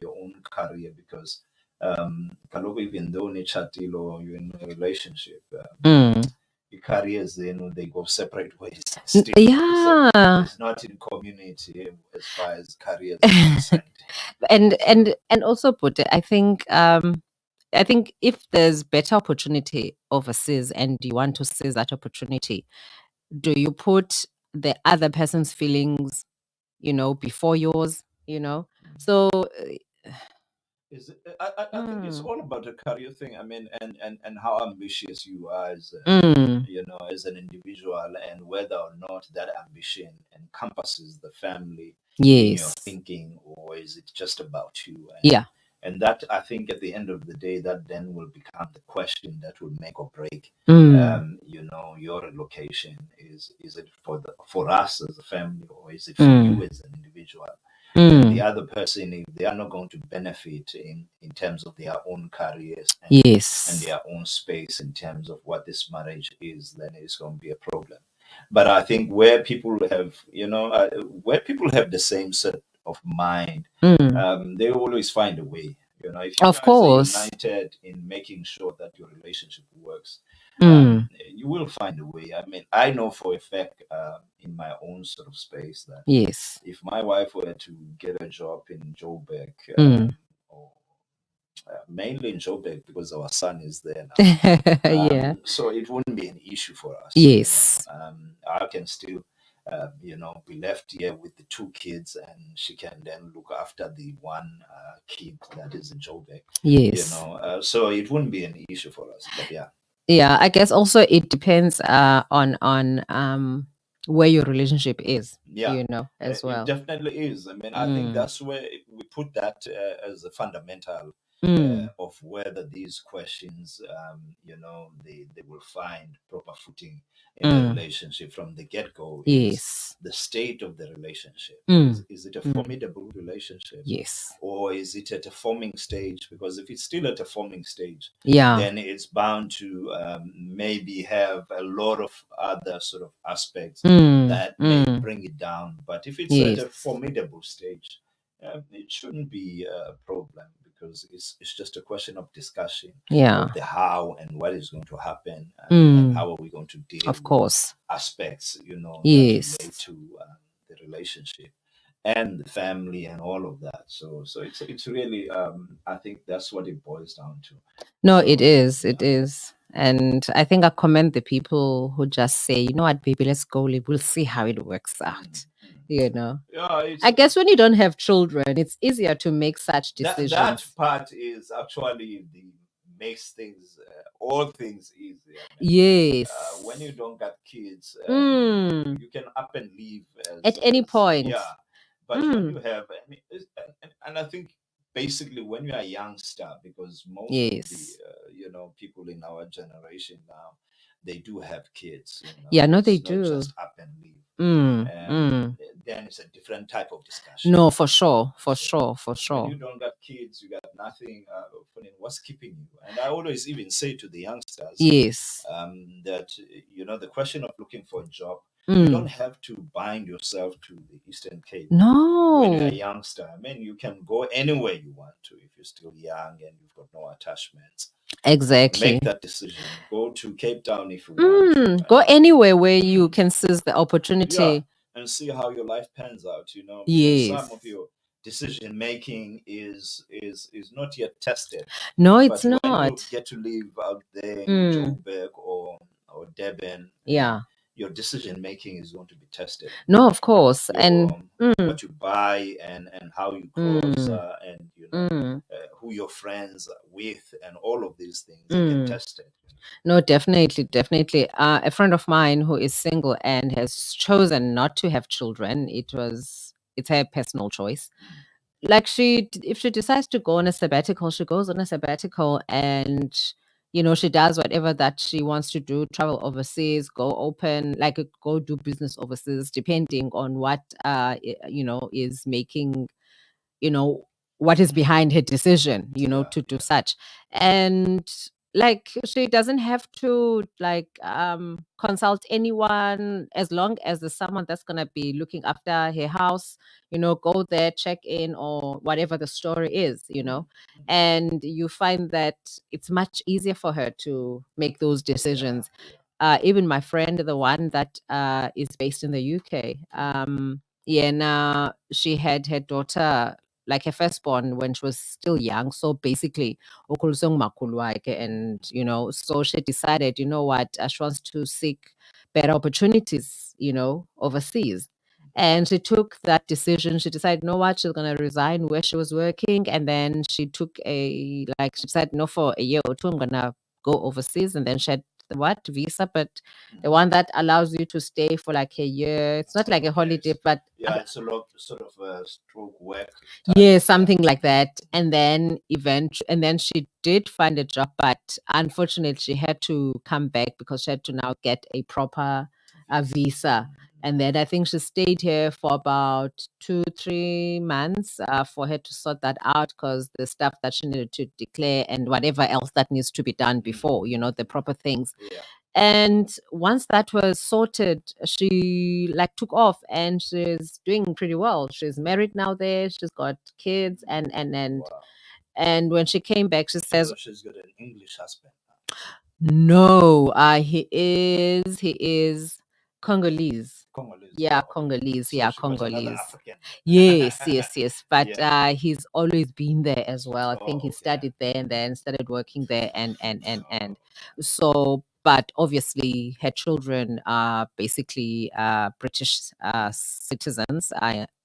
your own career, because even though nitshatile or you're in a relationship, your careers then they go separate ways. Still, Yeah. it's not in community as far as careers are concerned. And also, but I think if there's better opportunity overseas and you want to seize that opportunity, do you put the other person's feelings, before yours? So I think it's all about a career thing. I mean, and how ambitious you are as as an individual, and whether or not that ambition encompasses the family in your thinking, or is it just about you? And that, I think, at the end of the day, that then will become the question that will make or break, your relocation. Is it for us as a family, or is it for you as an individual? And the other person, if they are not going to benefit in terms of their own careers and their own space in terms of what this marriage is, then it's going to be a problem. But I think where people have, the same set of mind, they always find a way. If you guys are united in making sure that your relationship works, you will find a way. I mean, I know for a fact, in my own sort of space, that if my wife were to get a job in Joburg, or mainly in Joburg because our son is there now, so it wouldn't be an issue for us. I can still be left here with the 2 kids, and she can then look after the one kid that is in Joburg. So it wouldn't be an issue for us. But yeah, I guess also it depends on where your relationship is. As well. It definitely is. I mean, I think that's where we put that as a fundamental of whether these questions, they will find proper footing in the relationship from the get-go. Is the state of the relationship. Is it a formidable relationship? Or is it at a forming stage? Because if it's still at a forming stage, then it's bound to maybe have a lot of other sort of aspects that may bring it down. But if it's at a formidable stage, it shouldn't be a problem, because it's just a question of discussion of the how and what is going to happen, and how are we going to deal with aspects that relate to the relationship and the family and all of that. So it's really, I think that's what it boils down to. No, it is. And I think I commend the people who just say, you know what, baby, let's go live. We'll see how it works out. I guess when you don't have children, it's easier to make such decisions. That part is actually makes things, all things easier. When you don't got kids, you can up and leave at any point. But when you have, and I think basically when you are a youngster, because most of the people in our generation now, they do have kids. They do. Not just up and leave. Then it's a different type of discussion. No, for sure. When you don't got kids, you got nothing. What's keeping you? And I always even say to the youngsters, that the question of looking for a job, you don't have to bind yourself to the Eastern Cape. No. When you're a youngster, I mean, you can go anywhere you want to if you're still young and you've got no attachments. Exactly. Make that decision. Go to Cape Town if you want. Go anywhere where you can seize the opportunity. And see how your life pans out, Some of your decision making is not yet tested. No, it's not. When you get to live out there in Joburg or Durban, your decision making is going to be tested. No, of course. What you buy and how you cross, and who you're friends with, and all of these things get tested. No, definitely. A friend of mine who is single and has chosen not to have children, it's her personal choice. Like if she decides to go on a sabbatical, she goes on a sabbatical, and she does whatever that she wants to do, travel overseas, go do business overseas, depending on what is making, what is behind her decision, to do such. And like she doesn't have to like consult anyone, as long as there's someone that's gonna be looking after her house, go there, check in, or whatever the story is, and you find that it's much easier for her to make those decisions. Even my friend, the one that is based in the UK, yeah, now she had her daughter, like her firstborn, when she was still young. So basically, ukhuliswe ngumakhulu wakhe, and so she decided, what, she wants to seek better opportunities, overseas. And she took that decision. She decided, what, she's gonna resign where she was working, and then she took she decided, no, for a year or two, I'm gonna go overseas, and then she had the what visa, but the one that allows you to stay for like a year. It's not like a holiday, but it's a lot, sort of a stroke work. Yeah, something like that. And then she did find a job, but unfortunately she had to come back because she had to now get a proper visa. And then I think she stayed here for about 2-3 months for her to sort that out, because the stuff that she needed to declare and whatever else that needs to be done before, the proper things. And once that was sorted, she like took off, and she's doing pretty well. She's married now there. She's got kids, and when she came back, she says, So she's got an English husband. No, he is Congolese. Congolese. Yeah, Congolese. So Yeah, she was another Congolese. African. Yes. But he's always been there as well. I think he okay. studied there and then started working there, and so. But obviously, her children are basically British citizens.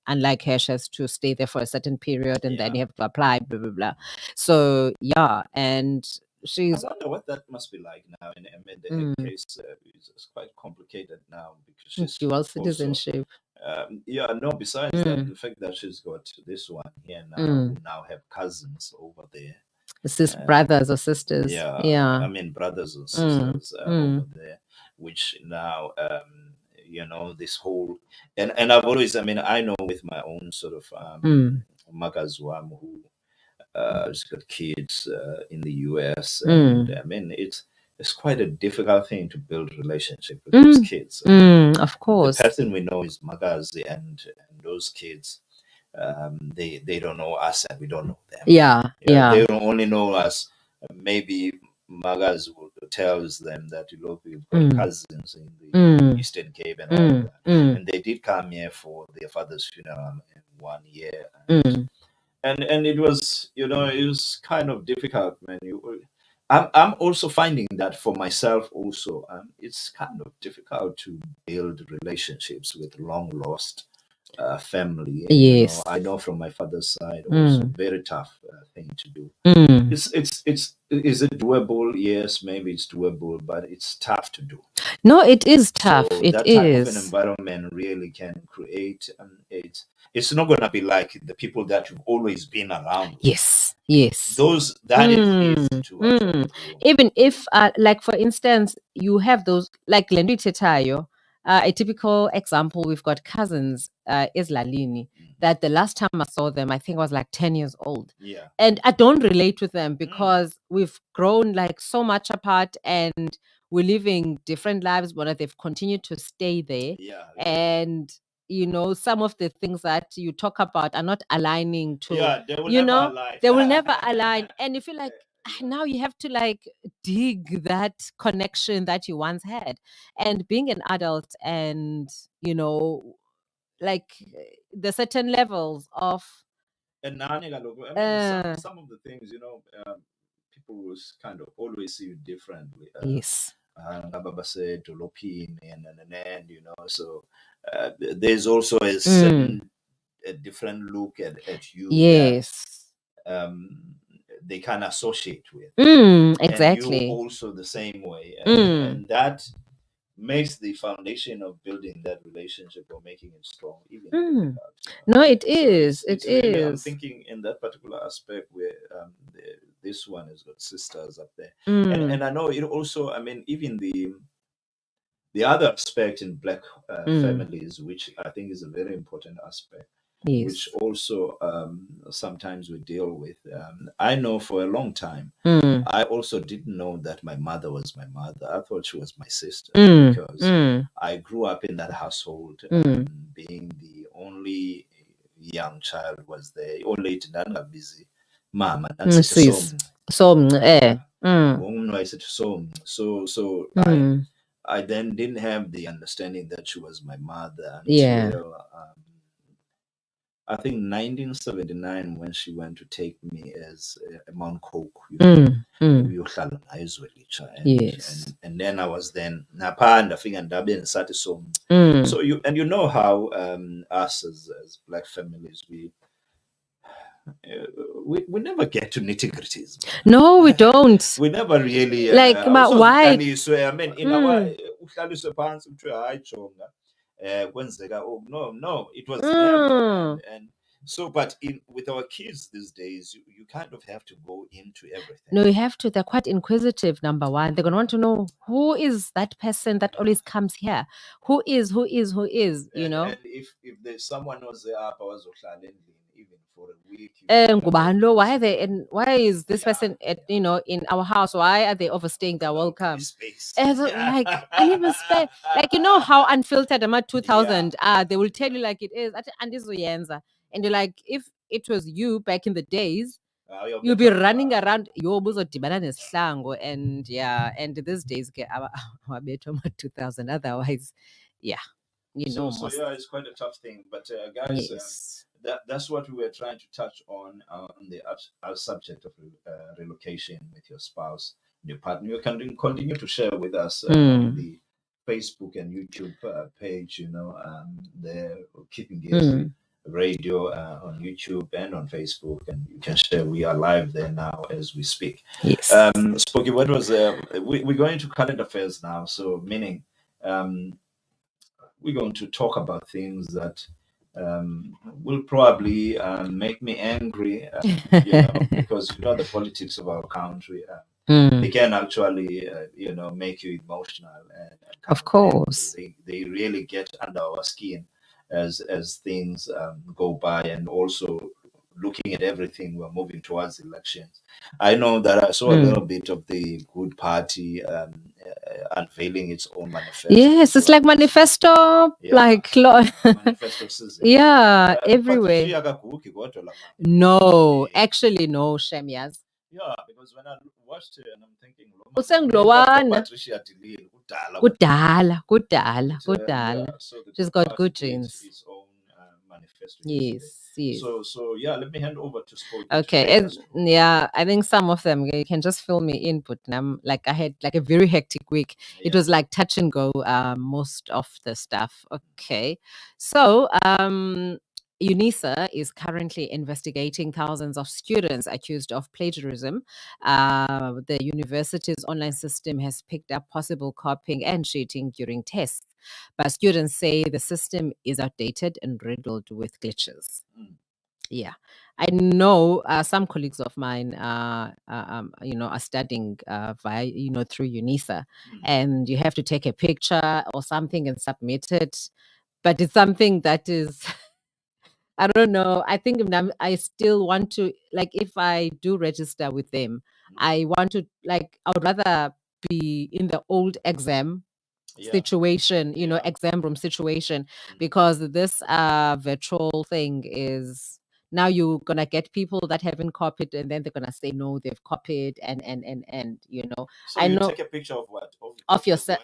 Unlike her, she has to stay there for a certain period, and then you have to apply. Blah blah blah. So yeah, and I wonder what that must be like now. And I mean, the case is quite complicated now because she's dual citizenship. No, besides that, the fact that she's got this one here now, who now have cousins over there. Brothers or sisters. Yeah. I mean, brothers and sisters over there, which now, this whole, and I've always, I know with my own sort of Magazwam, who has got kids in the US, and I mean, it's quite a difficult thing to build relationship with those kids. Of course. The person we know is Magazi, and those kids, they don't know us, and we don't know them. Yeah. They don't only know us. Maybe Magazi tells them that we've got cousins in the Eastern Cape and all that, and they did come here for their father's funeral in 1 year. And it was, it was kind of difficult, man. I'm also finding that for myself also, it's kind of difficult to build relationships with long lost family. Yes. I know from my father's side, also very tough thing to do. Is it doable? Yes, maybe it's doable, but it's tough to do. No, it is tough. So it that is. type of an environment really can create, it's not going to be like the people that you've always been around. Yes. That is easy to affect. Even if, like for instance, you have those like Lendo Tetayo, a typical example. We've got cousins, Islalini, that the last time I saw them, I think I was like 10 years old. Yeah. And I don't relate with them because we've grown like so much apart, and we're living different lives, but they've continued to stay there. Yeah. And some of the things that you talk about are not aligning to, they will never align. They will never align. And you feel like now you have to like dig that connection that you once had. And being an adult, and like the certain levels of, and some of the things, people will kind of always see you differently. Yes. So there's also a certain a different look at you. Yes. That, they can associate with. Exactly. And you also the same way. And that makes the foundation of building that relationship or making it strong even difficult. No, it is. It is. Really, I'm thinking in that particular aspect where this one has got sisters up there, and I know it also. I mean, even the other aspect in Black families, which I think is a very important aspect, which also sometimes we deal with. I know for a long time, I also didn't know that my mother was my mother. I thought she was my sister because I grew up in that household, being the only young child was there. Only busy, mama. Sis. So, So I then didn't have the understanding that she was my mother Yeah. until I think 1979 when she went to take me as a Mount Coke, uyohlala nayo eZwelitsha, Yes. and then I was then napha ndafika ndabe ndisathi so so you know how us as black families we never get to nitty-gritties. No, we don't. We never really like, but why? I mean, in our uhlaliswe phansi kuthiwa hayi jonga kwenzeka no, it was never and so, but with our kids these days, you kind of have to go into everything. No, you have to. They're quite inquisitive, number one. They're going to want to know, who is that person that always comes here? Who is, you know? And if there's someone who's there, even for a week. Why are they, and why is this person at, in our house? Why are they overstaying their welcome? Like, and even like, you know how unfiltered about 2000 they will tell you like it is. And you're like, if it was you back in the days, you'll be running around and and these days our better 2000. Otherwise, so it's quite a tough thing. But guys, that's what we were trying to touch on the subject of relocation with your spouse, your partner. You can continue to share with us on the Facebook and YouTube page. They're keeping this radio on YouTube and on Facebook, and you can share. We are live there now as we speak. Yes. Spooky, what was we're going to current affairs now, so meaning we're going to talk about things that will probably make me angry, because the politics of our country. They can actually, make you emotional, and of course, they really get under our skin as things go by, and also looking at everything, we're moving towards elections. I know that I saw a little bit of the Good Party unveiling its own manifesto. Yes, it's like manifesto, like manifesto season. Everywhere. No, actually, no, Shemias. Yeah, because when I watched it, and I'm thinking, Patricia Kudala. She's got good genes. Its own manifesto. Yes. So let me hand over to Sport. Okay, I think some of them you can just fill me in, but like I had like a very hectic week. It was like touch and go, most of the stuff. Okay, so UNISA is currently investigating thousands of students accused of plagiarism. The university's online system has picked up possible copying and cheating during tests, but students say the system is outdated and riddled with glitches. Yeah, I know some colleagues of mine, are studying via, through UNISA, and you have to take a picture or something and submit it. But it's something that is, I don't know. I think I still want to, like, if I do register with them, I want to, like, I would rather be in the old exam situation, exam room situation, because this virtual thing is, now you're gonna get people that haven't copied, and then they're gonna say no, they've copied, and So I know. Take a picture of what? Of yourself.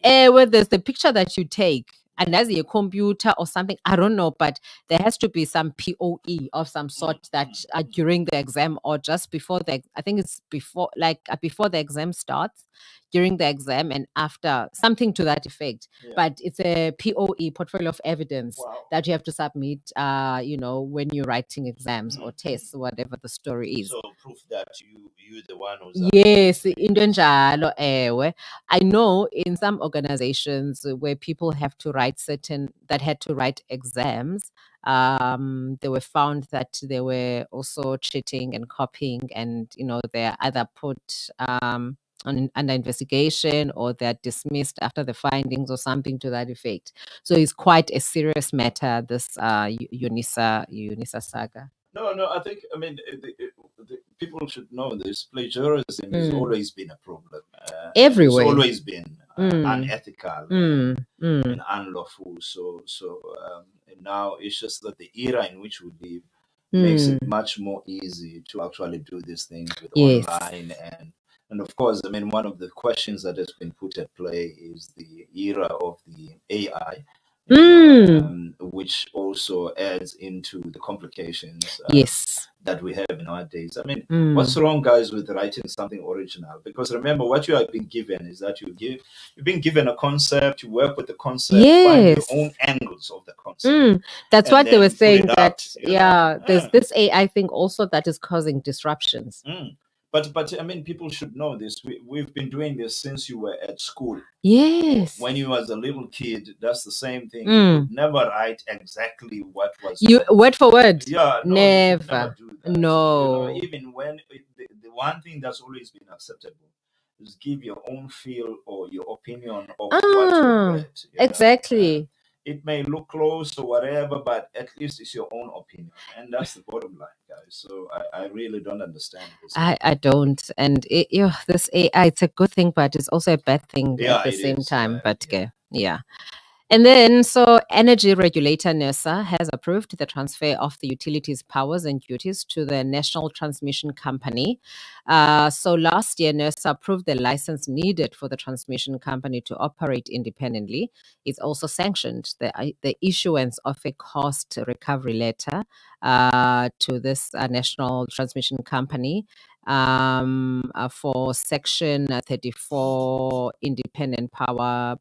Well, there's the picture that you take, and there's a computer or something, I don't know, but there has to be some POE of some sort that during the exam, or just before I think it's before the exam starts, during the exam and after, something to that effect. But it's a POE, portfolio of evidence, that you have to submit, when you're writing exams or tests, whatever the story is. So proof that you're the one who's yes, into enjalo, ewe. I know in some organizations where people had to write exams, they were found that they were also cheating and copying, and they either put under investigation, or they're dismissed after the findings or something to that effect. So it's quite a serious matter, this UNISA saga. No, I think, I mean, people should know this. Plagiarism has always been a problem. Everywhere. It's always been unethical and unlawful. So and now it's just that the era in which we live makes it much more easy to actually do these things with online. And of course, I mean, one of the questions that has been put at play is the era of the AI, which also adds into the complications that we have nowadays. I mean, what's wrong, guys, with writing something original? Because remember, what you have been given is that you've been given a concept, you work with the concept, find your own angles of the concept. That's what they were saying, that there's this AI thing also that is causing disruptions. But I mean, people should know this. We've been doing this since you were at school. Yes. When you was a little kid, that's the same thing. You could never write exactly what was word for word. Yeah, no, never do that. No. Even when the one thing that's always been acceptable is give your own feel or your opinion of what you read. Exactly. It may look close or whatever, but at least it's your own opinion, and that's the bottom line, guys. So I really don't understand this. I don't, and this AI, it's a good thing, but it's also a bad thing at the same time. But yeah. And then, so energy regulator NERSA has approved the transfer of the utilities powers and duties to the National Transmission Company. So last year, NERSA approved the license needed for the transmission company to operate independently. It's also sanctioned the issuance of a cost recovery letter to this National Transmission Company for Section 34 independent power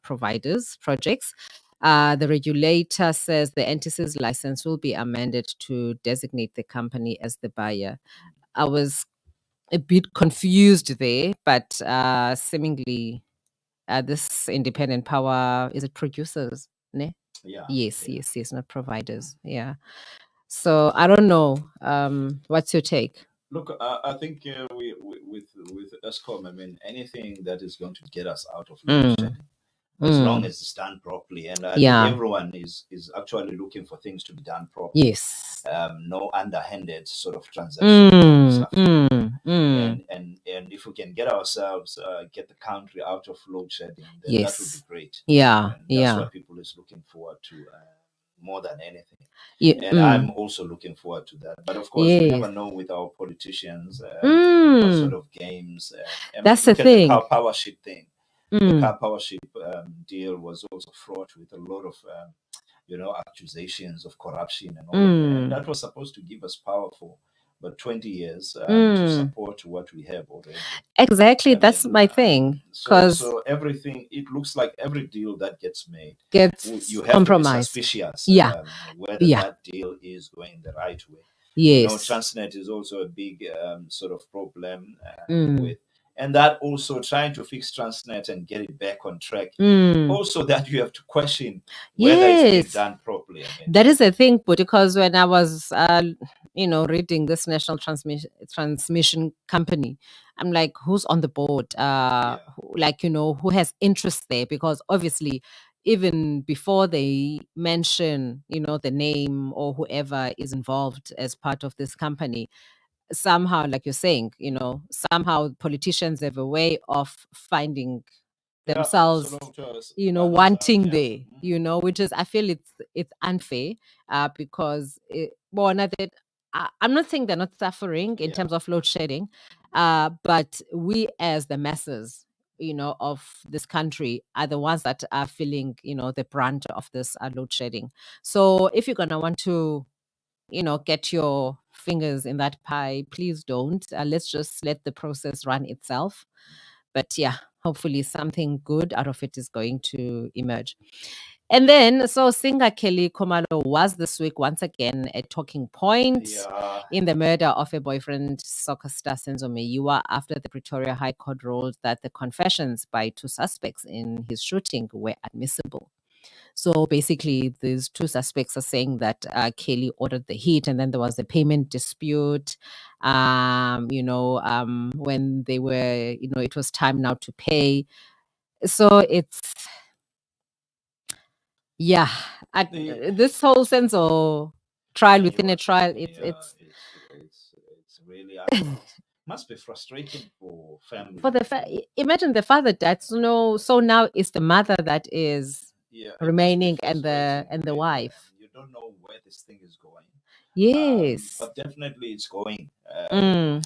providers projects. The regulator says the NTC's license will be amended to designate the company as the buyer. I was a bit confused there, but seemingly this independent power, is it producers? Ne? Yes, not providers. Yeah. So I don't know. What's your take? Look, I think with Eskom, I mean, anything that is going to get us out of load shedding, as long as it's done properly, and I think everyone is actually looking for things to be done properly. Yes. No underhanded sort of transaction. And if we can get ourselves get the country out of load shedding, then that would be great. Yeah. And that's what people is looking forward to more than anything. And I'm also looking forward to that. But of course, we never know with our politicians what sort of games. That's the thing. The car powership thing. The car powership deal was also fraught with a lot of accusations of corruption and all of that. And that was supposed to give us power for but 20 years to support what we have already. Exactly, that's my thing. So everything, it looks like every deal that gets made gets you have compromised. To be suspicious whether that deal is going the right way. Yes. Transnet is also a big sort of problem with. And that also trying to fix Transnet and get it back on track. Also, that you have to question whether it's being done properly. I mean, that is a thing, because when I was, reading this National Transmission Company, I'm like, who's on the board? Who has interest there? Because obviously, even before they mention, the name or whoever is involved as part of this company, somehow, like you're saying, somehow politicians have a way of finding themselves, wanting there, which is, I feel it's unfair, because I'm not saying they're not suffering in terms of load shedding, but we as the masses, of this country are the ones that are feeling, the brunt of this load shedding. So if you're gonna want to get your fingers in that pie, please don't. Let's just let the process run itself. But yeah, hopefully something good out of it is going to emerge. And then, so singer Kelly Khumalo was this week once again a talking point in the murder of a boyfriend, soccer star Senzo Meyiwa, after the Pretoria High Court ruled that the confessions by two suspects in his shooting were admissible. So basically, these two suspects are saying that Kelly ordered the hit, and then there was a payment dispute. when they were, it was time now to pay. So it's, yeah, this whole sense of trial within a trial, it's really, I mean, it must be frustrating for family. for imagine the father died, so now it's the mother that is remaining, and the wife. You don't know where this thing is going. Yes. But definitely it's going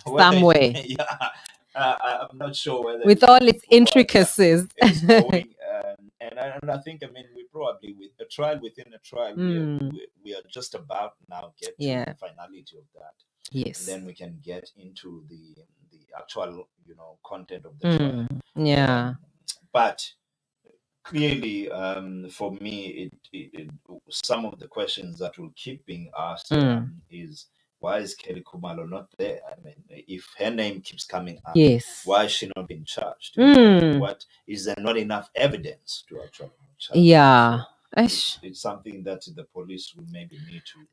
somewhere. Yeah. I'm not sure whether with all its intricacies. It's going, and I think, I mean, we probably, with a trial within a trial, we are just about now get to the finality of that. Yes. And then we can get into the actual, content of the trial. Yeah. But clearly, for me, some of the questions that will keep being asked is, why is Kelly Khumalo not there? I mean, if her name keeps coming up, yes, why is she not being charged? What is there not enough evidence to actually charge? Yeah, so it's something that the police will maybe need to.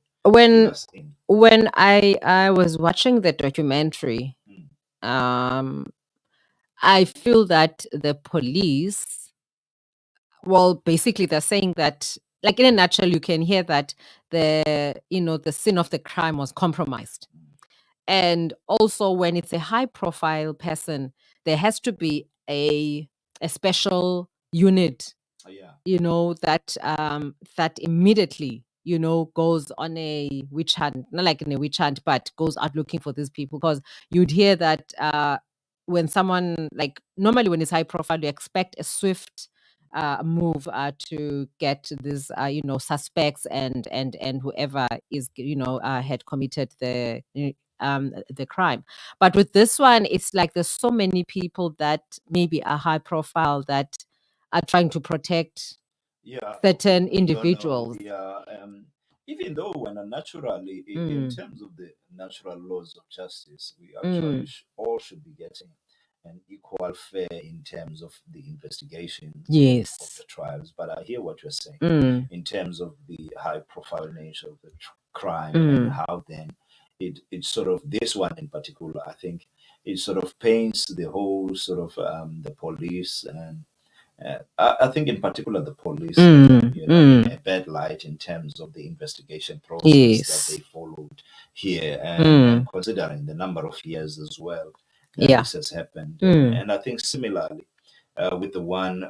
When I was watching the documentary, I feel that the police, well, basically they're saying that, like, in a nutshell, you can hear that the scene of the crime was compromised. And also, when it's a high profile person, there has to be a special unit, that immediately, goes on a witch hunt, not like in a witch hunt, but goes out looking for these people. Because you'd hear that when someone, like, normally when it's high profile, you expect a swift move to get these suspects and whoever is had committed the crime. But with this one, it's like there's so many people that maybe are high profile that are trying to protect certain individuals. Even though when naturally, in terms of the natural laws of justice, we actually all should be getting an equal fare in terms of the investigation of the trials. But I hear what you're saying in terms of the high profile nature of the crime and how then it sort of, this one in particular, I think it sort of paints the whole sort of the police, and I think in particular the police in a bad light in terms of the investigation process that they followed here, and considering the number of years as well that this has happened. And I think similarly with the one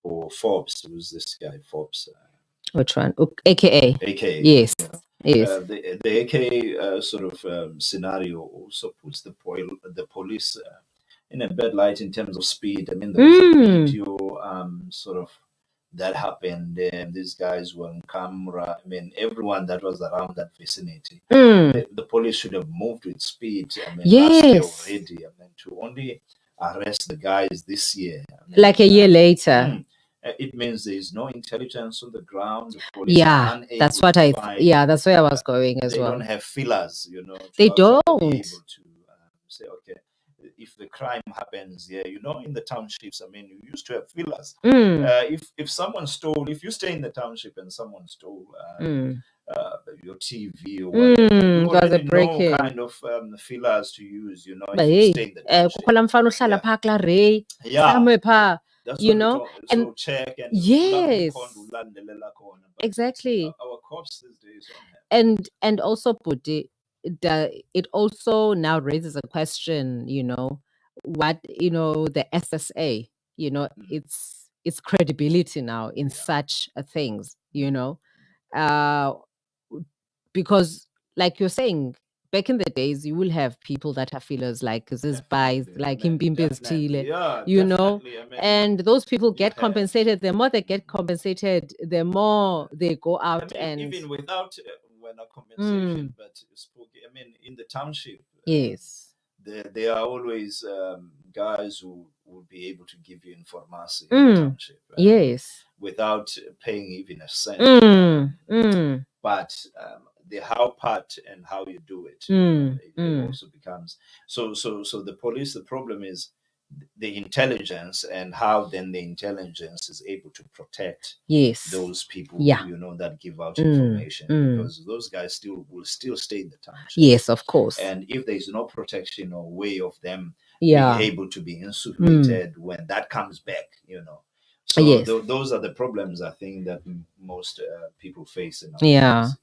for Forbes, who's this guy Forbes? Which one? AKA. AKA. Yes. Yes. The AKA sort of scenario also puts the police in a bad light in terms of speed. I mean, there was a video sort of that happened. These guys were on camera. I mean, everyone that was around that vicinity, the police should have moved with speed. I mean, last year already. I mean, to only arrest the guys this year, I mean, like a year later. It means there is no intelligence on the ground. The police are that's what that's where I was going as well. They don't have fillers, they don't be able to say, okay, if the crime happens here, in the townships, I mean, you used to have fillers. If someone stole, if you stay in the township and someone stole your TV or whatever, you already know kind of fillers to use, if you stay in the township. That's and check and exactly. Our cops these days and also, Puti, it also now raises a question, what the SSA, its credibility now in such things, because, like you're saying, back in the days, you will have people that are feelers, like this buys, like Mbimbis Tile, and those people get compensated. The more they get compensated, the more they go out, and even without when a compensation, but spooky. I mean, in the township, yes, there are always guys who will be able to give you information in the township, yes, without paying even a cent. But the how part and how you do it, it also becomes so. The police, the problem is the intelligence, and how then the intelligence is able to protect Yes. those people, Yeah. that give out information, because those guys will still stay in the township. Yes, of course. And if there is no protection or way of them Yeah. being able to be insulated when that comes back, So Yes. those are the problems I think that most people face in our Yeah. lives.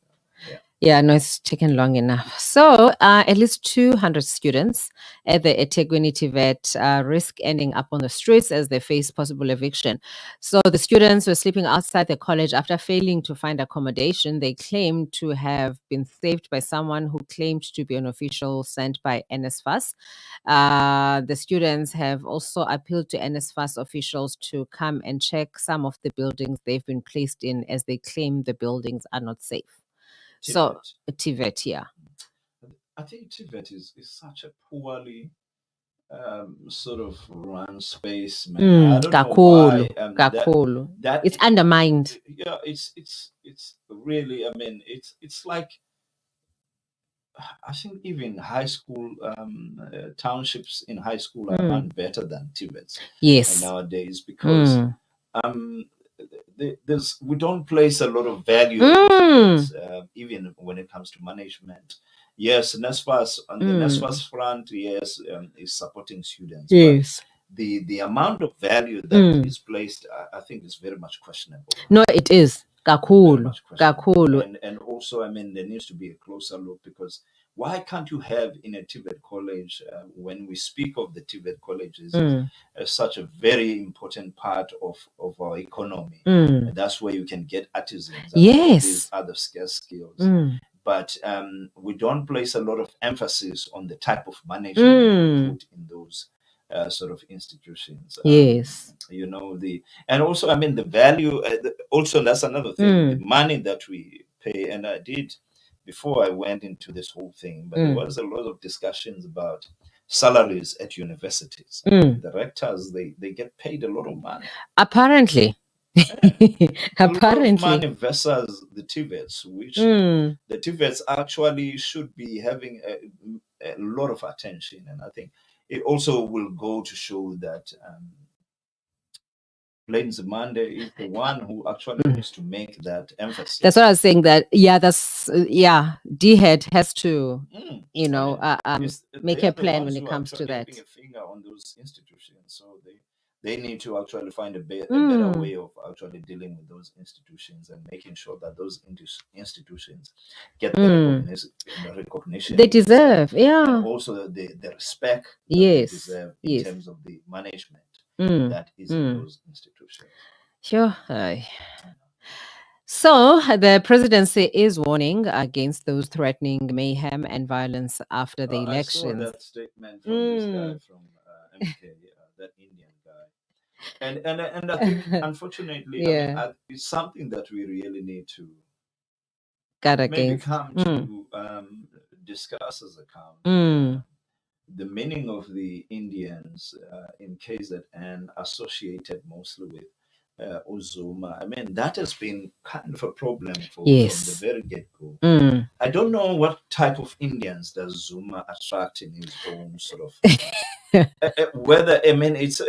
Yeah, no, it's taken long enough. So, at least 200 students at the eThekwini TVET risk ending up on the streets as they face possible eviction. So, the students were sleeping outside the college after failing to find accommodation. They claimed to have been saved by someone who claimed to be an official sent by NSFAS. The students have also appealed to NSFAS officials to come and check some of the buildings they've been placed in, as they claim the buildings are not safe. So TVET, yeah. I think TVET is such a poorly sort of run space, man. I don't know why. That it's undermined. Yeah, it's really. I mean, it's like, I think even high school townships in high school are run better than TVETs. Yes. Nowadays, because we don't place a lot of value on TVETs, even when it comes to management. Yes, NSFAS on the NSFAS front, yes, is supporting students. Yes. But the amount of value that is placed, I think, is very much questionable. No, it is. Kakhulu. And also, I mean, there needs to be a closer look, because why can't you have in a TVET college, when we speak of the TVET colleges, such a very important part of our economy. And that's where you can get artisans and all these other scarce skills. But we don't place a lot of emphasis on the type of management we put in those sort of institutions. Yes. And also, I mean, the value, also, that's another thing, the money that we pay. And I did, before I went into this whole thing, but there was a lot of discussions about salaries at universities. The rectors, they get paid a lot of money. Apparently. Apparently. A lot of money versus the TVETs, which the TVETs actually should be having a lot of attention. And I think it also will go to show that Plain Nzimande is the one who actually needs to make that emphasis. That's what I was saying, that, DHET has to, make a plan when it comes to that. Putting a finger on those institutions, so they need to actually find a better way of actually dealing with those institutions and making sure that those institutions get the recognition they deserve, and also the respect that they deserve in terms of the management that is in those institutions. Sure. So the presidency is warning against those threatening mayhem and violence after the elections. I saw that statement from this guy from MK, that Indian guy. And I think, unfortunately, I mean, it's something that we really need to maybe come to discuss as a country. The meaning of the Indians in KZN associated mostly with Uzuma. I mean, that has been kind of a problem from the very get-go. I don't know what type of Indians does Zuma attract in his own sort of whether, I mean, it's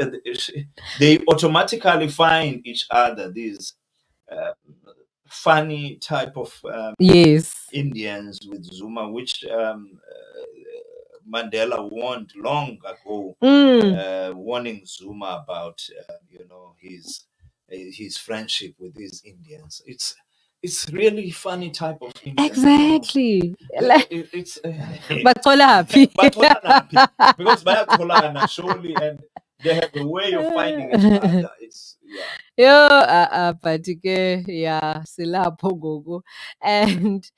they automatically find each other these funny type of Indians with Zuma, which Mandela warned long ago, warning Zuma about his friendship with these Indians. It's really funny type of Indian. Exactly. It's because bayakholana surely, and they have a way of finding each other. It's but silapho ngoku. And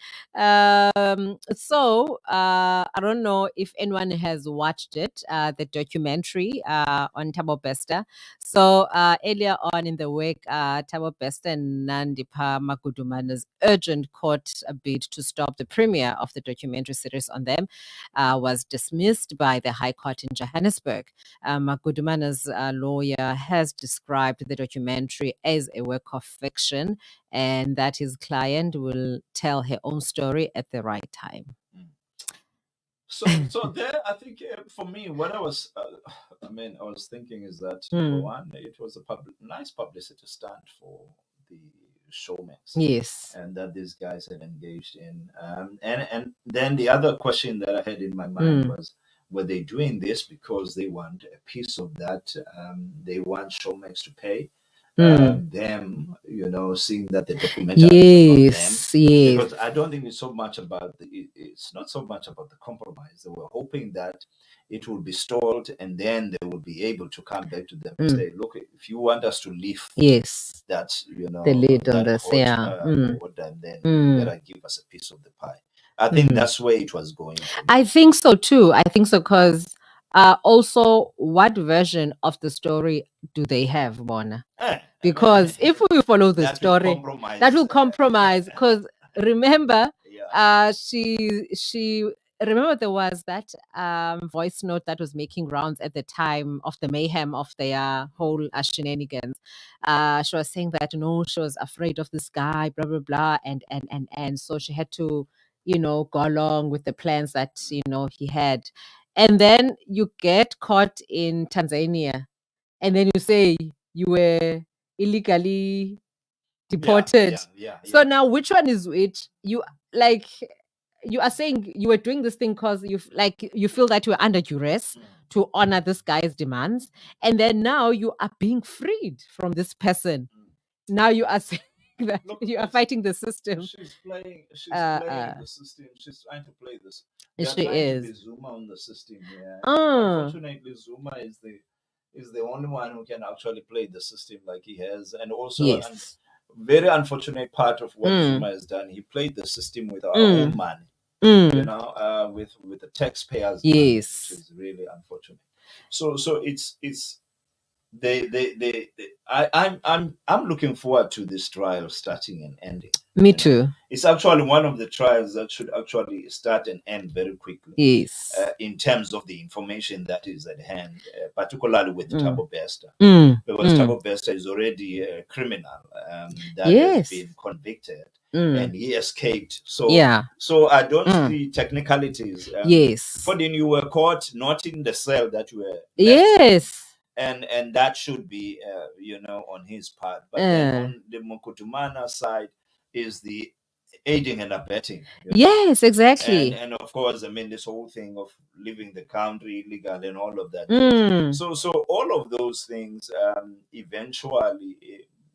so I don't know if anyone has watched it, the documentary on Thabo Bester. So earlier on in the week, Thabo Bester and Nandipha Magudumana's urgent court bid to stop the premiere of the documentary series on them was dismissed by the High Court in Johannesburg. Magudumana's lawyer has described the documentary as a work of fiction, and that his client will tell her own story at the right time. So there, I think for me, what I was, I was thinking is that number one, it was a nice publicity stunt for the Showmax, Yes. and that these guys had engaged in. And then the other question that I had in my mind was, were they doing this because they want a piece of that? They want Showmax to pay them, seeing that the documentary is about them. Yes. Because I don't think it's so much about it's not so much about the compromise. They were hoping that it will be stalled, and then they will be able to come back to them and say, "Look, if you want us to lift Yes. that, The lead on that this, hot yeah. order, then you better give us a piece of the pie." I think that's where it was going. I think so too. I think so because also, what version of the story do they have, Bona? Because if we follow the story, that will compromise. Because remember, she remember there was that voice note that was making rounds at the time of the mayhem of their whole shenanigans. She was saying that she was afraid of this guy, blah blah blah, and so she had to, go along with the plans that he had, and then you get caught in Tanzania, and then you say you were illegally deported. So now, which one is which? You are saying you were doing this thing because you feel that you were under duress to honor this guy's demands, and then now you are being freed from this person. Now you are saying that you are fighting the system. She's playing the system. She's trying to play this. She is. To be Zuma on the system here. Unfortunately, Zuma is the only one who can actually play the system like he has, and also very unfortunate part of what Zuma has done. He played the system with our own money, with the taxpayers' money, which is really unfortunate. So it's I'm looking forward to this trial starting and ending. Me too. It's actually one of the trials that should actually start and end very quickly. Yes. In terms of the information that is at hand, particularly with Thabo Bester, because Thabo Bester is already a criminal that has been convicted. And he escaped. So I don't see technicalities. Fordin, you were caught not in the cell that you were. And that should be on his part. But then on the Mukutumana side is the aiding and abetting. Yes, exactly. And of course, this whole thing of leaving the country illegal and all of that. So all of those things, eventually,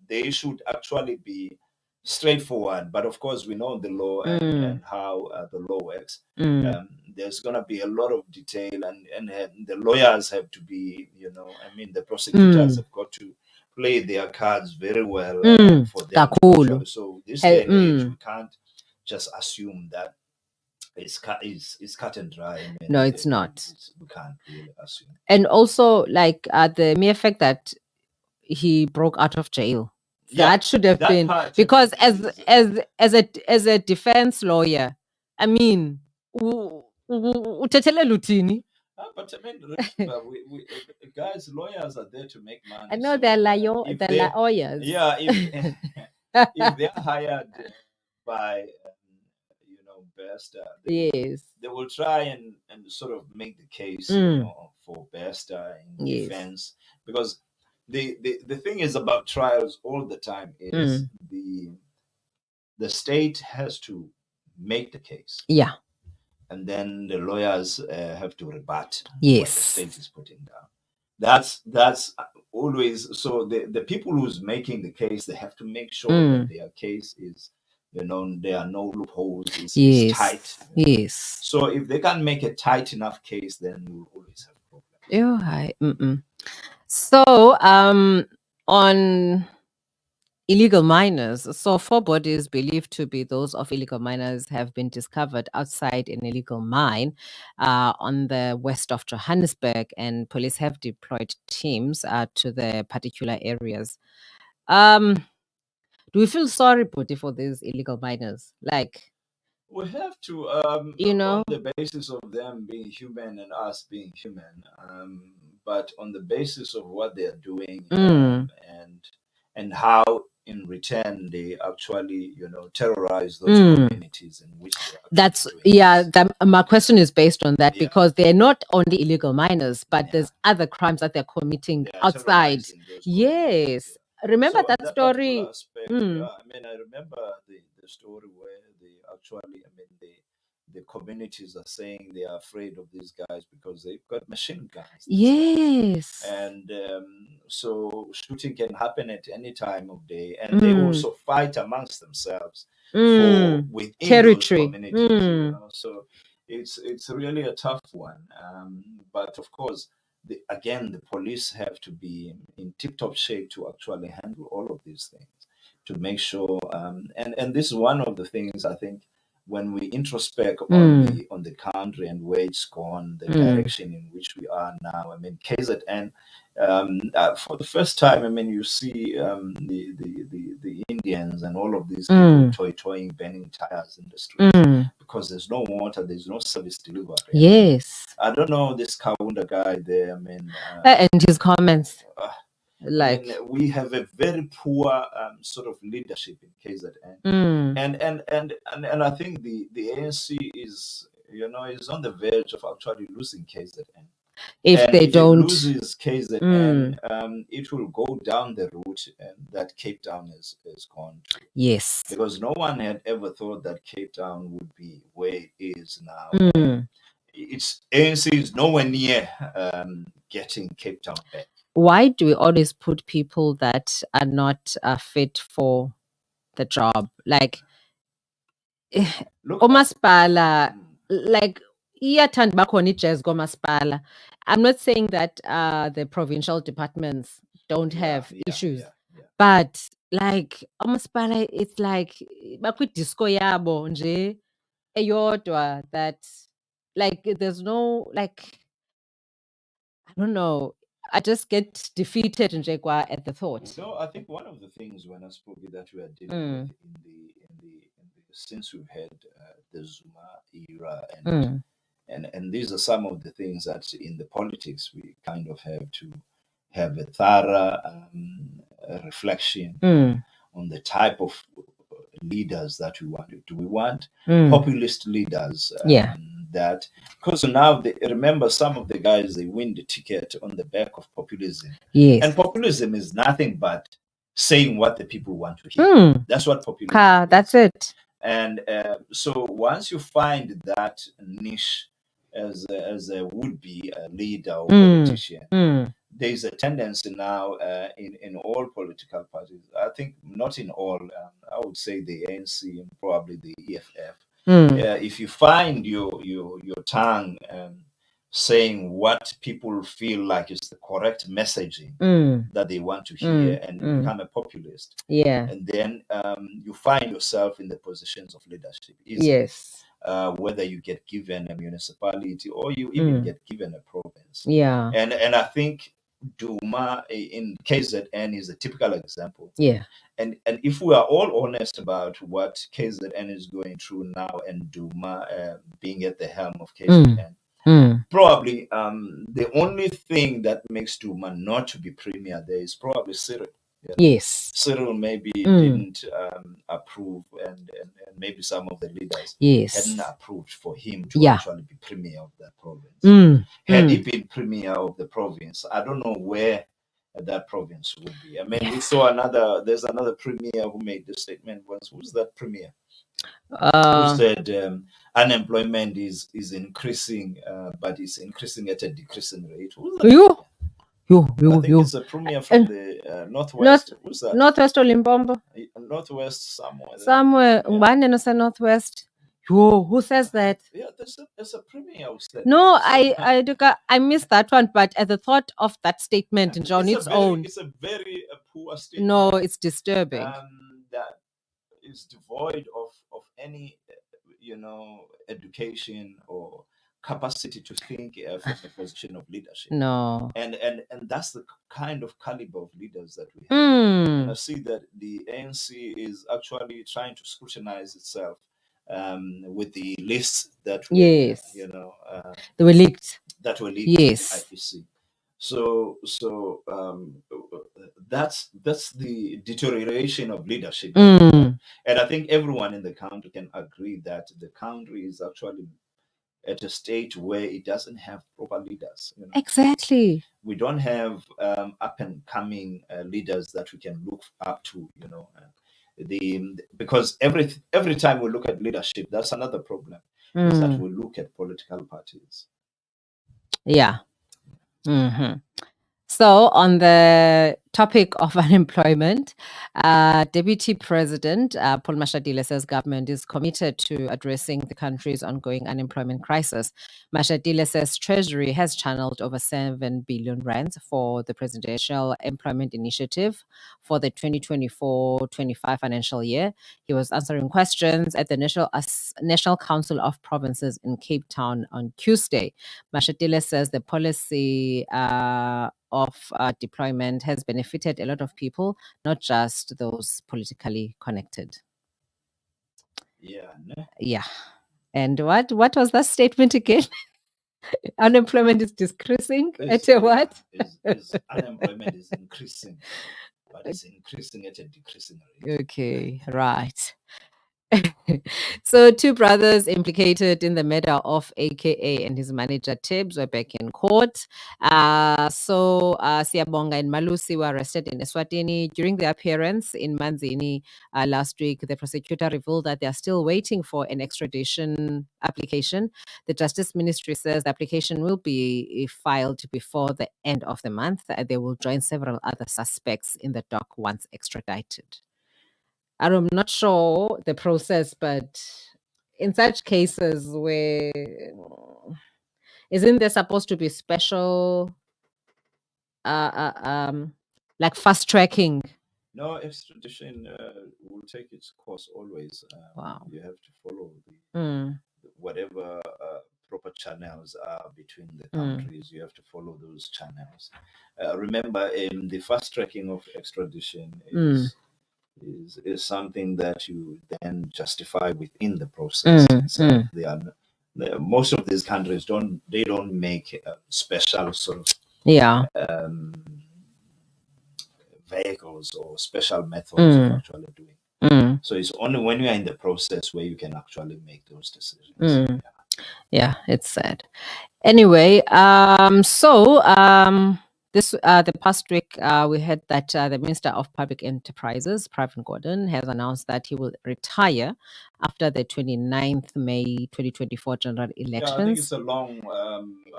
they should actually be straightforward. But of course, we know the law and how the law works. There's going to be a lot of detail, and the lawyers have to be, the prosecutors have got to play their cards very well for them. So this day and age, we can't just assume that it's cut and dry. No, it's not. We can't really assume. And also, the mere fact that he broke out of jail, that should have been, because as a defense lawyer, uthethela luthini. But guys, lawyers are there to make money. I know they're lawyers. Yeah, if they're hired by Bester, they will try and sort of make the case for Bester in defense, because the thing is about trials all the time is the state has to make the case. Yeah. And then the lawyers have to rebut what the state is putting down. That's always so. The people who's making the case, they have to make sure that their case is, there are no loopholes. It's tight. Yes. So if they can make a tight enough case, then we'll always have problems. Oh, hi. So, on illegal miners. So 4 bodies believed to be those of illegal miners have been discovered outside an illegal mine on the west of Johannesburg, and police have deployed teams to the particular areas. Do we feel sorry, Puti, for these illegal miners? We have to, on the basis of them being human and us being human, but on the basis of what they're doing and how in return, they actually, terrorize those communities in which they are. That's my question is based on that, because they're not only illegal miners, but there's other crimes that they're committing outside. Yes. Remember that story? Aspect, I remember the story where they actually, the communities are saying they are afraid of these guys because they've got machine guns. Yes. And so shooting can happen at any time of day, and they also fight amongst themselves for within territory. Those communities. So it's really a tough one. But of course, again, the police have to be in tip-top shape to actually handle all of these things, to make sure. And this is one of the things I think when we introspect on the country and where it's gone, the direction in which we are now. KZN, for the first time, you see the Indians and all of these people toying, burning tires in the streets because there's no water, there's no service delivery. Yes. I don't know this Kaunda guy there. And his comments. We have a very poor sort of leadership in KZN, and I think the ANC is is on the verge of actually losing KZN. If they don't loses KZN, it will go down the route that Cape Town has gone to. Yes, because no one had ever thought that Cape Town would be where it is now. It's ANC is nowhere near getting Cape Town back. Why do we always put people that are not fit for the job? Like, Omaspala, like, I'm not saying that the provincial departments don't have issues, but like Omaspala, it's like disco yabo nje eyodwa that, like, there's no, like, I don't know. I just get defeated in Jekwa at the thought. No, I think one of the things when I spoke that we are dealing with since we've had the Zuma era, and these are some of the things that in the politics we kind of have to have a thorough reflection on the type of leaders that we want. Do we want populist leaders? That because now remember some of the guys, they win the ticket on the back of populism. Yes. And populism is nothing but saying what the people want to hear. That's what populism is. That's it. And so once you find that niche as a would-be leader or politician, there's a tendency now in all political parties. I think not in all. I would say the ANC and probably the EFF. If you find your tongue saying what people feel like is the correct messaging that they want to hear, and you become a populist, and then you find yourself in the positions of leadership. Yes. Whether you get given a municipality or you even get given a province. And I think Duma in KZN is a typical example. And if we are all honest about what KZN is going through now, and Duma being at the helm of KZN, probably the only thing that makes Duma not to be premier there is probably Cyril. Yes. Cyril maybe didn't approve, and maybe some of the leaders hadn't approved for him to actually be premier of that province. Had he been premier of the province, I don't know where that province would be. We saw there's another premier who made the statement once. Who's that premier? Who said unemployment is increasing, but it's increasing at a decreasing rate. Who's that? I think it's a premier from the northwest. Who's that? Northwest or Limpopo? Northwest somewhere. Somewhere. Northwest. Who says that? Yeah, there's a premier who said. No, I missed that one, but at the thought of that statement on its own, it's a very poor statement. No, it's disturbing. That is devoid of any, education or capacity to think from a position of leadership. No. And that's the kind of caliber of leaders that we have. And I see that the ANC is actually trying to scrutinize itself with the lists that were, they were leaked. That were leaked Yes. to IPC. So that's the deterioration of leadership. Mm. And I think everyone in the country can agree that the country is actually at a stage where it doesn't have proper leaders. Exactly. We don't have up and coming leaders that we can look up to. Because every time we look at leadership, that's another problem. Is that we look at political parties. Yeah. Mm-hmm. So, on the topic of unemployment, Deputy President Paul Mashatile says government is committed to addressing the country's ongoing unemployment crisis. Mashatile says Treasury has channeled over 7 billion rands for the Presidential Employment Initiative for the 2024-25 financial year. He was answering questions at the National Council of Provinces in Cape Town on Tuesday. Mashatile says the policy of deployment has benefited a lot of people, not just those politically connected. Yeah. Yeah. And what was that statement again? Unemployment is decreasing at a what? Unemployment is increasing, but it's increasing at a decreasing rate. Okay, right. So, two brothers implicated in the murder of AKA and his manager Tibbs were back in court. Siyabonga and Malusi were arrested in Eswatini during their appearance in Manzini last week. The prosecutor revealed that they are still waiting for an extradition application. The Justice Ministry says the application will be filed before the end of the month. They will join several other suspects in the dock once extradited. I'm not sure the process, but in such cases where isn't there supposed to be special like fast tracking? No, extradition will take its course always. Wow. You have to follow Mm. whatever proper channels are between the countries. You have to follow those channels. Remember, in the fast tracking of extradition is something that you then justify within the process. So most of these countries don't make special sort of vehicles or special methods of actually doing. So it's only when you are in the process where you can actually make those decisions. Yeah, it's sad. Anyway, this the past week we heard that the Minister of Public Enterprises, Pravin Gordhan, has announced that he will retire after the 29th May 2024 general elections. I think it's a long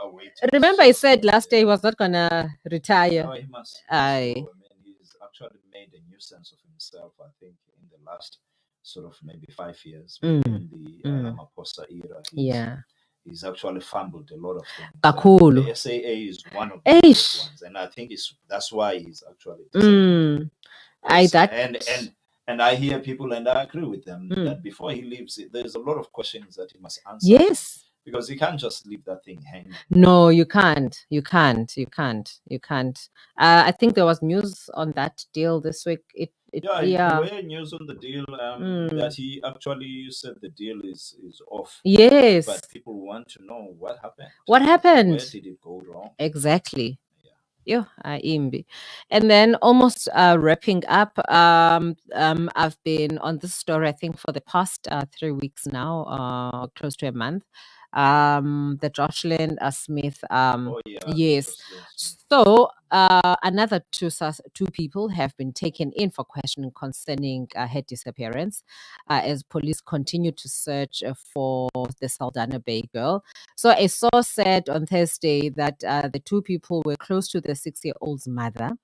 awaited. Remember, he said last day he was not gonna retire. No, he must. He's actually made a nuisance of himself, I think, in the last sort of maybe 5 years in the Ramaphosa era. He's actually fumbled a lot of things. The SAA is one of the ones, and I think that's why he's actually. And I hear people, and I agree with them, that before he leaves, there's a lot of questions that he must answer. Yes. Because you can't just leave that thing hanging. No, you can't. I think there was news on that deal this week. There were news on the deal that he actually said the deal is off. Yes. But people want to know what happened. What happened? Where did it go wrong? Exactly. Imbi. And then almost wrapping up, I've been on this story, I think, for the past 3 weeks now, close to a month. The Jocelyn Smith. Yes. So another two people have been taken in for questioning concerning her disappearance as police continue to search for the Saldanha Bay girl. So a source said on Thursday that the two people were close to the 6-year-old's mother,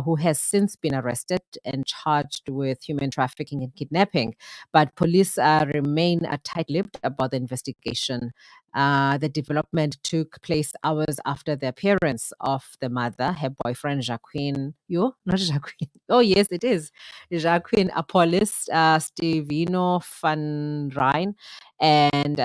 who has since been arrested and charged with human trafficking and kidnapping. But police remain tight-lipped about the investigation. The development took place hours after the appearance of the mother, her boyfriend Jacqueline. Not Jacqueline. Oh, yes, it is. Jacqueline Apollis, Stevino van Rijn, and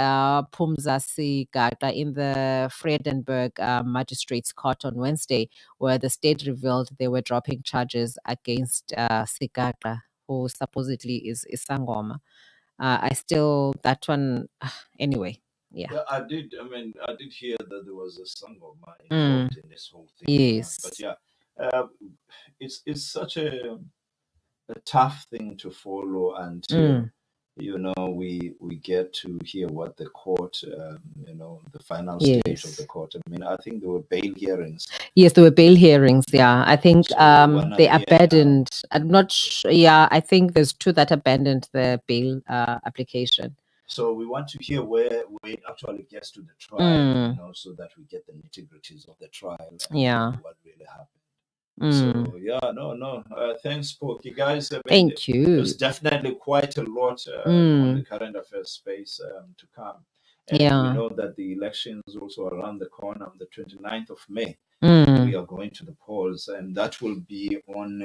Phumzisi Gaga in the Vredenburg Magistrates Court on Wednesday, where the state revealed they were dropping charges against Sigaga, who supposedly is Sangoma. That one, anyway. Yeah, I did. I mean, I did hear that there was a son of mine Mm. involved in this whole thing. Yes. But yeah, it's such a tough thing to follow until you know we get to hear what the court, you know, the final stage of the Yes. court. I mean, I think there were bail hearings. Yes, there were bail hearings. Yeah, I think So one they at the end now. abandoned. I'm not sure. Yeah, I think there's two that abandoned the bail application. So we want to hear where it actually gets to the trial, Mm. you know, so that we get the nitty-gritties of the trial and Yeah. what really happened. Mm. So yeah, no. Thanks, Pokey guys. I mean, Thank you. there's definitely quite a lot on the current affairs space to come. And we Yeah. know that the election is also around the corner on the 29th of May. Mm. We are going to the polls, and that will be on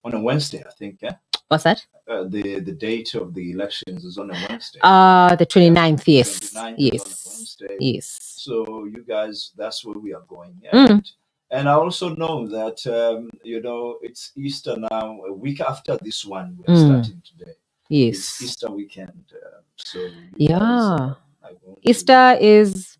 a Wednesday, I think. Yeah. What's that? The date of the elections is on a Wednesday. The 29th. Yes. 29th is on a Yes. Wednesday. Yes. So you guys, that's where we are going. Mm. And I also know that you know, it's Easter now. A week after this one, we are starting today. Yes. It's Easter weekend. So you Yeah. guys, are going to Easter is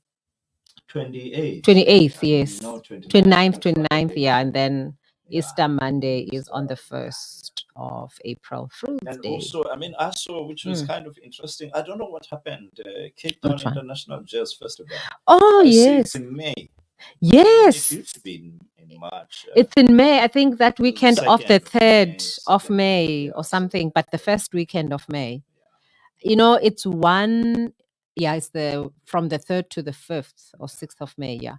28th. 28th. And Yes. you know, 29th, 29th. Good 29th. Friday. Yeah, and then Yeah. Easter Monday is on the Easter, 1st of April, Fruits And Day. also, I mean, I saw, which was kind of interesting. I don't know what happened. Cape Town Which one? International Jazz Festival. Oh, I see yes. it's in May. It Yes. used to be in March. It's in May. I think that weekend of the 2nd 3rd of May yeah, or something, but the first weekend of May. Yeah. You know, it's one, yeah, it's from the 3rd to the 5th or 6th of May. Yeah.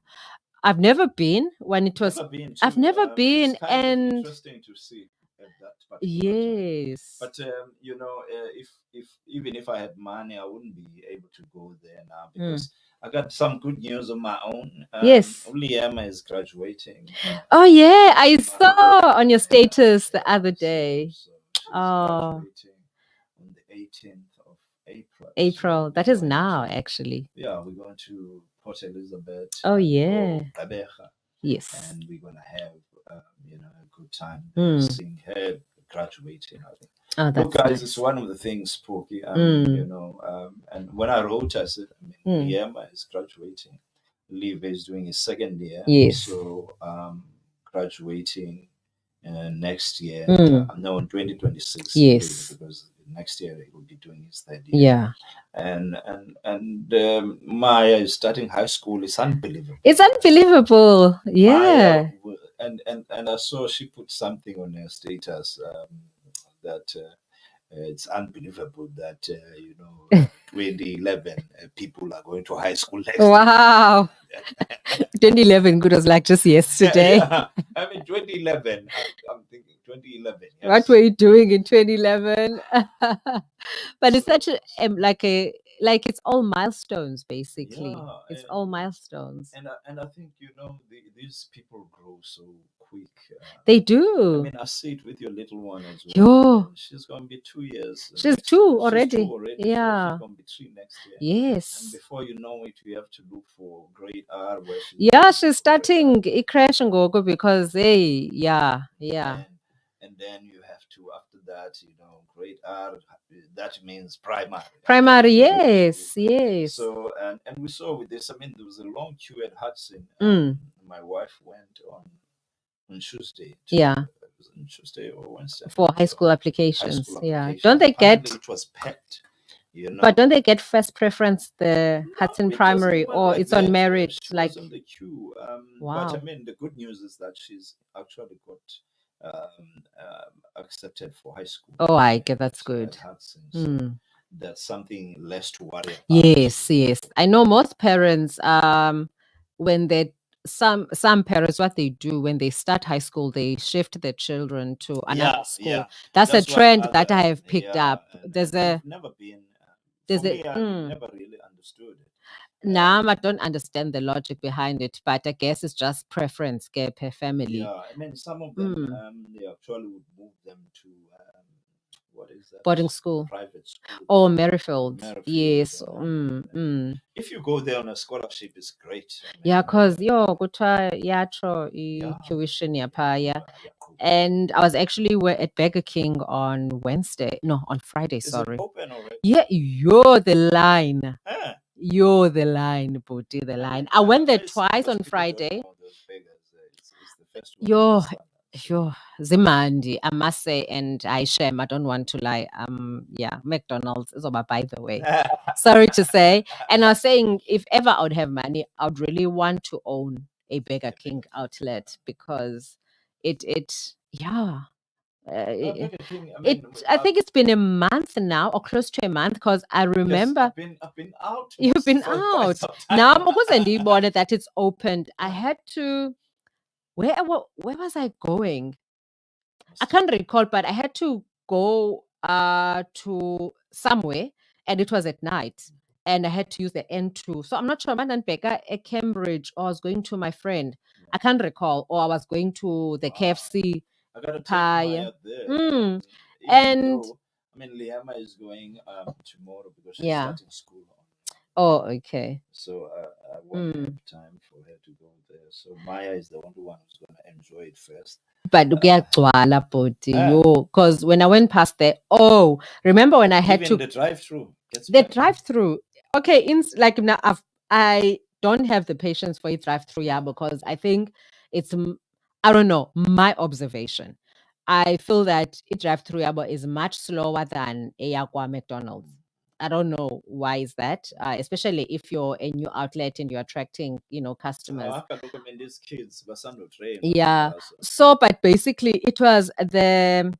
I've never been when it was. Never been I've to, never been, it's kind of and interesting to see at that particular time. yes. But you know, if even if I had money, I wouldn't be able to go there now because I got some good news on my own. Yes. Liam is graduating. Oh yeah, I She's saw on your yeah, status the yeah, other day. So she's Oh, graduating on the 18th of April. April. So That we're is going now, to, actually. yeah, we're going to Port Elizabeth. Oh yeah. or Gqeberha, Yes. and we're gonna have you know, a good time Mm. seeing her graduating. I think. Oh, Look, that's guys, nice. it's one of the things, Pokey. Mm. You know, and when I wrote, I said, I mean, Mm. Liam is graduating. Liv is doing his second year. Yes. So graduating next year. Mm. No, in 2026. Yes. Because next year he will be doing his third year. Yeah. And Maya is starting high school. It's unbelievable. It's unbelievable. Yeah. Maya, and I saw she put something on her status that it's unbelievable that you know 2011 people are going to high school next year. Wow. 2011 good was like just yesterday. Yeah. I mean 2011. I'm thinking 2011. Yes. What were you doing in 2011? But it's such a like it's all milestones basically. Yeah, It's all milestones. And I think you know these people grow so quick. They I do. mean, I see it with your little one as well. Yo. She's gonna be 2 years. She's next 2 year. already. She's 2 already. So Yeah. she's gonna be 3 next year. And Yes. before you know it, you have to look for grade R where she's Yeah, going she's for grade starting crash and go because hey, yeah. R. And then you have to, after that, you know, grade R, that means primary. Primary, So, yes, yes. So and we saw with this, I mean, there was a long queue at Hudson. My wife went on Tuesday. Yeah. It was on Tuesday or Wednesday. For high school applications. Yeah. Don't they Apparently get it was packed. You know. But don't they get first preference the Hudson It Primary, doesn't work or like it's on that. merit? She Like was on the queue. Wow. But I mean, the good news is that she's actually got accepted for high school. Oh, I get that's at good. Hudson. So Mm. that's something less to worry about. Yes, yes. I know most parents, when they some parents, what they do when they start high school, they shift their children to another school. Yeah. That's a That's what trend that other- I have picked yeah, up. and There's I've a never been. there's For a me, I mm. never really understood it. Nah, I don't understand the logic behind it, but I guess it's just preference per family. Yeah, I mean, some of them they actually would move them to what is that? Boarding school. Private school. Oh, Merrifield. Merrifield, Yes. and if you go there on a scholarship, it's great. I mean, Yeah, because yo, kuthiwa yatho tuition yapha, yeah. cool. And I was actually at Burger King on Friday, Is sorry. it open already? Yeah, the line. You're the line, Booty, the line. I went there twice on Friday. Yo, Zimandi, I must say, and I shame, I don't want to lie. Yeah, McDonald's is over, by the way. Sorry to say. And I was saying, if ever I would have money, I would really want to own a Burger King outlet because yeah. I think it's been a month now, or close to a month, because I remember I've been out. you've been out. Now I'm also that it's opened. I had to. Where was I going? I can't recall, but I had to go to somewhere, and it was at night, and I had to use the N2. So I'm not sure. Man, Becca at Cambridge, or I was going to my friend. I can't recall, or I was going to the KFC. I gotta take Maya there. And though, I mean, Liama is going tomorrow because she's Yeah. starting school. Oh, okay. So I won't have time for her to go there. So Maya is the only one who's gonna enjoy it first. But because when I went past there, remember when I had Even to the drive-through. the drive-through. Okay, like now I don't have the patience for a drive-through, yeah, because I think it's I don't know, my observation. I feel that a drive-through yabo is much slower than a Yakwa McDonald's. I don't know why is that, especially if you're a new outlet and you're attracting, customers. These kids, train. Yeah. So, but basically, it was the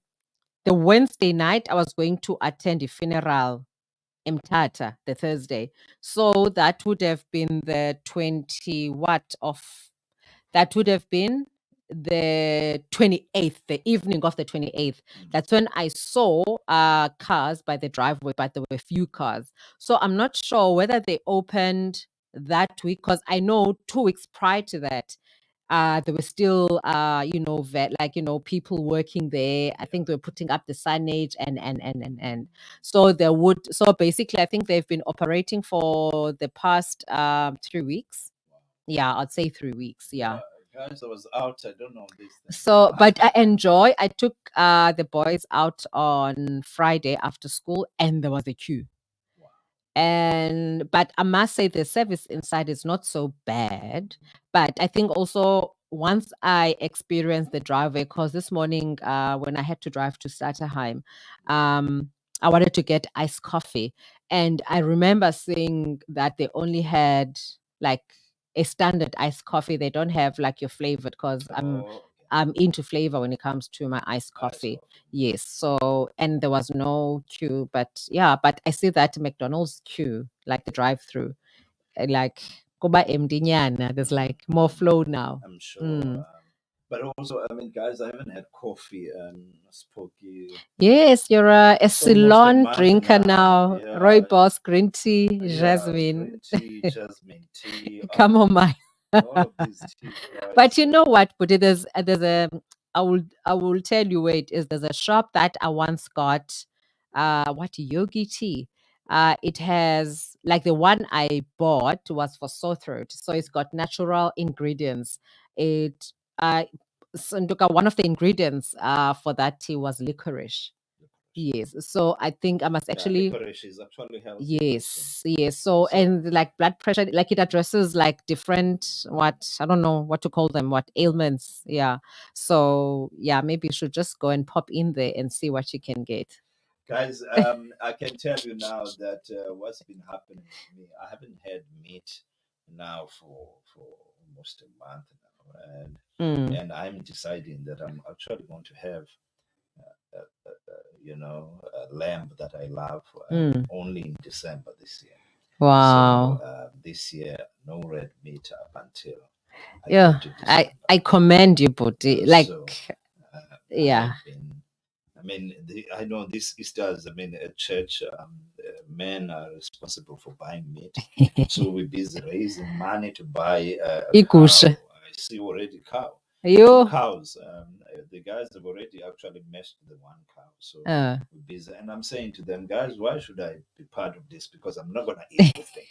Wednesday night. I was going to attend a funeral Mtata, the Thursday. So that would have been the 20 that would have been the 28th, the evening of the 28th. That's when I saw cars by the driveway, but there were few cars. So I'm not sure whether they opened that week, because I know 2 weeks prior to that, there were still people working there. I think they were putting up the signage and so basically I think they've been operating for the past 3 weeks. Yeah, I'd say 3 weeks. Yeah. Guys, I was out. I don't know this thing. So, but I took the boys out on Friday after school, and there was a queue. But I must say the service inside is not so bad. But I think also once I experienced the driveway, because this morning when I had to drive to Satterheim, I wanted to get iced coffee. And I remember seeing that they only had like a standard iced coffee. They don't have like your flavored, because I'm into flavor when it comes to my iced coffee. Yes. So, and there was no queue, but I see that McDonald's queue, like the drive-through, like Koba Mdinyana, there's like more flow now. I'm sure. But also, I mean, guys, I haven't had coffee. Spooky. Yes, you're a Ceylon drinker now. Yeah. Rooibos, green tea, jasmine. Green tea, jasmine tea. Chamomile. All of these teas, but you know what? But there's I will tell you where it is. There's a shop that I once got yogi tea. It has, like, the one I bought was for sore throat, so it's got natural ingredients. It one of the ingredients for that tea was licorice. Yes, so I think I must actually. Licorice is actually healthy. Yes, yes. So, and like blood pressure, like it addresses like different I don't know what to call them, what ailments. Yeah. So yeah, maybe you should just go and pop in there and see what you can get. Guys, I can tell you now that what's been happening to me, I haven't had meat now for almost a month now, and I'm deciding that I'm actually going to have a lamb that I love only in December this year. Wow. So this year, no red meat up until I commend you, Booty. Like, yeah. I mean, I know this Easter's, at church, men are responsible for buying meat. So we're busy raising money to buy a cow. I see already cow. Two cows. The guys have already actually meshed the one cow. So we're busy. And I'm saying to them, guys, why should I be part of this? Because I'm not going to eat this thing.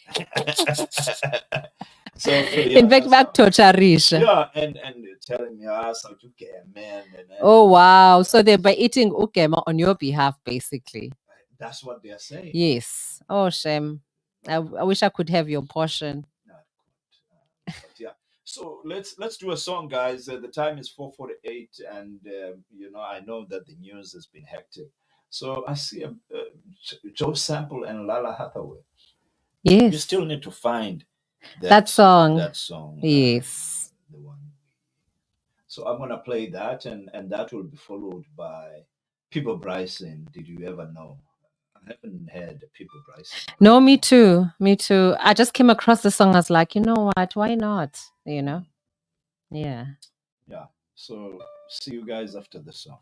So, in fact, back to Charisha. Yeah, and telling me, so to get man. Oh, wow. So they're by eating ukema on your behalf, basically. That's what they're saying. Yes. Oh, shame. I wish I could have your portion. But yeah. So let's do a song, guys. The time is 4:48, and I know that the news has been hectic. So I see Joe Sample and Lala Hathaway. You Yes, still need to find that song. That song. Yes. The one. So I'm gonna play that, and that will be followed by People Bryson. Did you ever know? I haven't heard People Bryson. No, me too. Me too. I just came across the song. I was like, you know what? Why not? You know? Yeah. Yeah. So see you guys after the song.